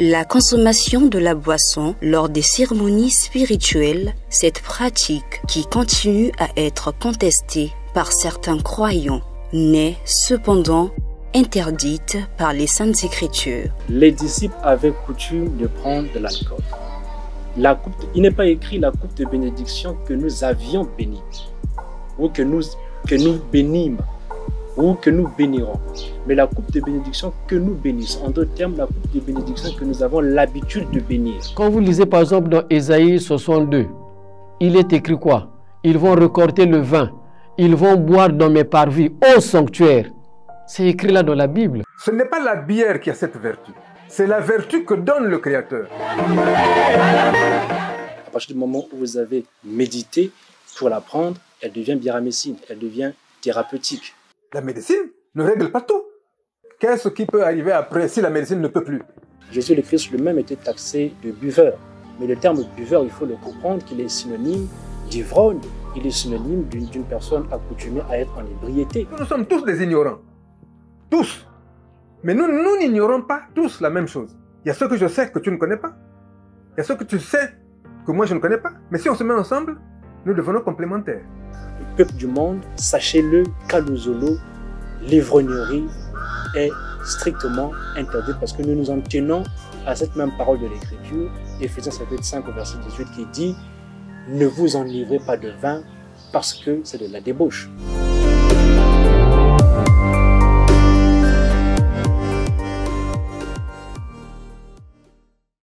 La consommation de la boisson lors des cérémonies spirituelles, cette pratique qui continue à être contestée par certains croyants, n'est cependant interdite par les Saintes Écritures. Les disciples avaient coutume de prendre de l'alcool. Il n'est pas écrit la coupe de bénédiction que nous avions bénie, ou que nous bénîmes, ou que nous bénirons. Mais la coupe de bénédiction que nous bénissons. En d'autres termes, la coupe de bénédiction que nous avons l'habitude de bénir. Quand vous lisez par exemple dans Ésaïe 62, il est écrit quoi? Ils vont récolter le vin, ils vont boire dans mes parvis, au sanctuaire. C'est écrit là dans la Bible. Ce n'est pas la bière qui a cette vertu. C'est la vertu que donne le Créateur. À partir du moment où vous avez médité pour la prendre, elle devient biramessine, elle devient thérapeutique. La médecine ne règle pas tout. Qu'est-ce qui peut arriver après si la médecine ne peut plus? Jésus le Christ lui-même était taxé de buveur. Mais le terme buveur, il faut le comprendre qu'il est synonyme d'ivrogne. Il est synonyme d'une personne accoutumée à être en ébriété. Nous sommes tous des ignorants. Tous. Mais nous n'ignorons pas tous la même chose. Il y a ce que je sais que tu ne connais pas. Il y a ce que tu sais que moi je ne connais pas. Mais si on se met ensemble, nous devenons complémentaires. Le peuple du monde, sachez-le, qu'à Luzolo, l'ivrognerie est strictement interdite parce que nous nous en tenons à cette même parole de l'Écriture, Éphésiens 5 au verset 18 qui dit « Ne vous enivrez pas de vin parce que c'est de la débauche ».